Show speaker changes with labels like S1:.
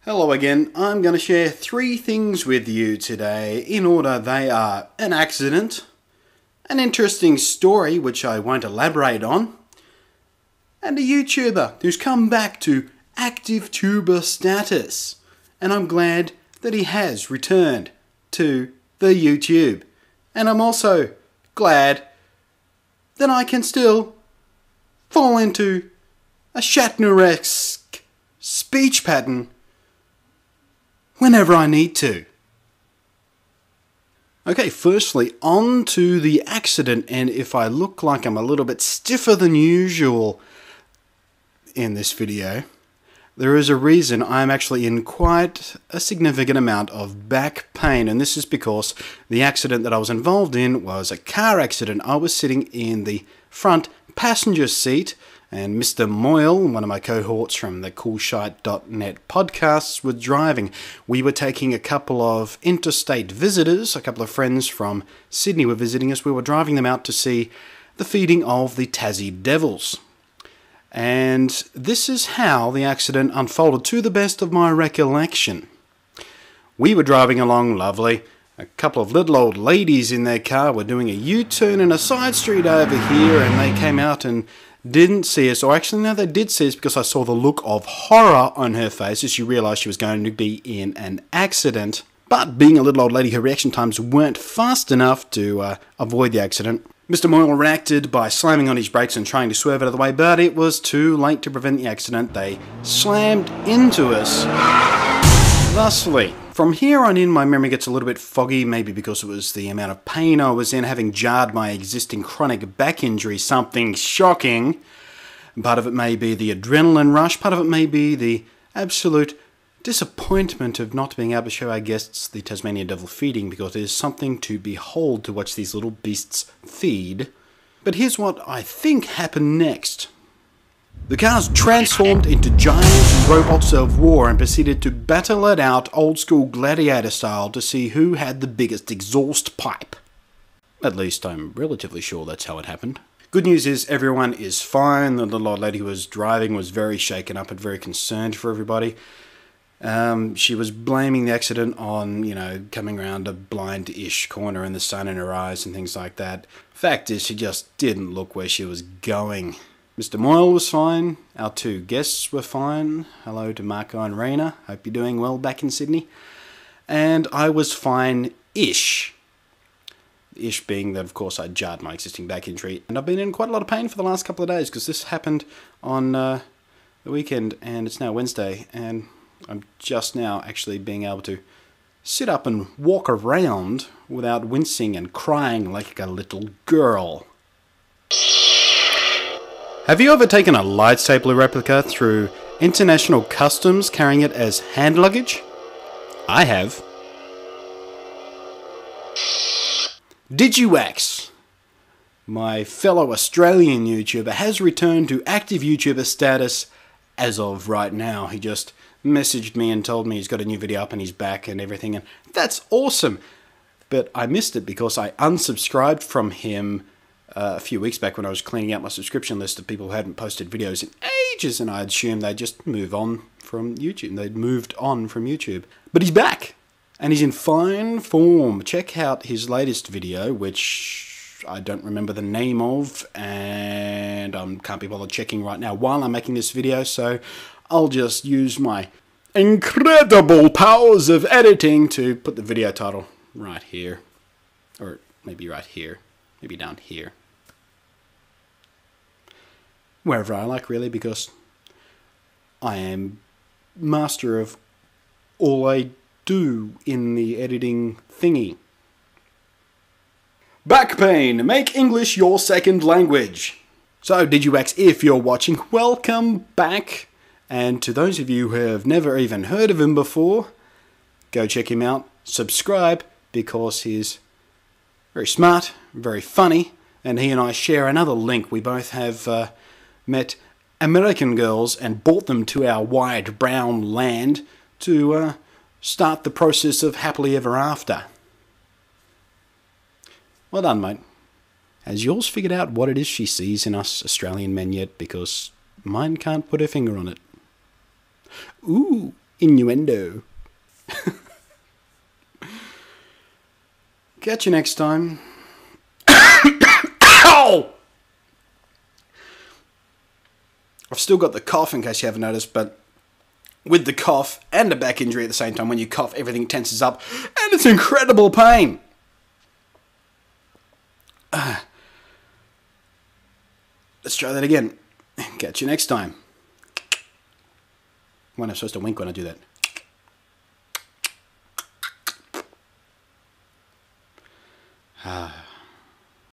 S1: Hello again. I'm going to share 3 things with you today. In order, they are an accident, an interesting story which I won't elaborate on, and a YouTuber who's come back to active tuber status. And I'm glad that he has returned to the YouTube. And I'm also glad that I can still fall into a Shatner-esque speech pattern whenever I need to. Okay, firstly, on to the accident, and if I look like I'm a little bit stiffer than usual in this video, there is a reason. I'm actually in quite a significant amount of back pain, and this is because the accident that I was involved in was a car accident. I was sitting in the front passenger seat, and Mr. Moyle, one of my cohorts from the coolshite.net podcasts, was driving. We were taking a couple of interstate visitors, a couple of friends from Sydney were visiting us. We were driving them out to see the feeding of the Tassie Devils. And this is how the accident unfolded, to the best of my recollection. We were driving along lovely. A couple of little old ladies in their car were doing a U-turn in a side street over here, and they came out and didn't see us, or actually no, they did see us, because I saw the look of horror on her face as she realised she was going to be in an accident. But being a little old lady, her reaction times weren't fast enough to avoid the accident. Mr. Moyle reacted by slamming on his brakes and trying to swerve out of the way, but it was too late to prevent the accident. They slammed into us. Thusly, from here on in, my memory gets a little bit foggy, maybe because it was the amount of pain I was in, having jarred my existing chronic back injury, something shocking. Part of it may be the adrenaline rush, part of it may be the absolute disappointment of not being able to show our guests the Tasmanian devil feeding, because it is something to behold to watch these little beasts feed. But here's what I think happened next. The cars transformed into giant robots of war and proceeded to battle it out old school gladiator style to see who had the biggest exhaust pipe. At least I'm relatively sure that's how it happened. Good news is everyone is fine. The little old lady who was driving was very shaken up and very concerned for everybody. She was blaming the accident on, coming around a blind-ish corner and the sun in her eyes and things like that. Fact is, she just didn't look where she was going. Mr. Moyle was fine. Our 2 guests were fine. Hello to Marco and Raina. Hope you're doing well back in Sydney. And I was fine-ish. Ish being that, of course, I jarred my existing back injury. And I've been in quite a lot of pain for the last couple of days, because this happened on the weekend, and it's now Wednesday, and I'm just now actually being able to sit up and walk around without wincing and crying like a little girl. Have you ever taken a lightsaber replica through international customs carrying it as hand luggage? I have. Digiwax, my fellow Australian YouTuber, has returned to active YouTuber status as of right now. He just messaged me and told me he's got a new video up and he's back and everything, and that's awesome. But I missed it because I unsubscribed from him a few weeks back when I was cleaning out my subscription list of people who hadn't posted videos in ages, and I assumed they'd just move on from YouTube. They'd moved on from YouTube. But he's back, and he's in fine form. Check out his latest video, which I don't remember the name of, and I can't be bothered checking right now while I'm making this video, so I'll just use my incredible powers of editing to put the video title right here. Or maybe right here. Maybe down here. Wherever I like, really, because I am master of all I do in the editing thingy. Back pain. Make English your second language. So, Digiwax, if you're watching, welcome back. And to those of you who have never even heard of him before, go check him out. Subscribe, because he's very smart, very funny, and he and I share another link. We both have met American girls and brought them to our wide brown land to start the process of happily ever after. Well done, mate. Has yours figured out what it is she sees in us Australian men yet? Because mine can't put her finger on it. Ooh, Innuendo. Catch you next time. Ow! I've still got the cough in case you haven't noticed, but with the cough and a back injury at the same time, when you cough, everything tenses up, and it's incredible pain. Let's try that again. Catch you next time. When I'm supposed to wink when I do that.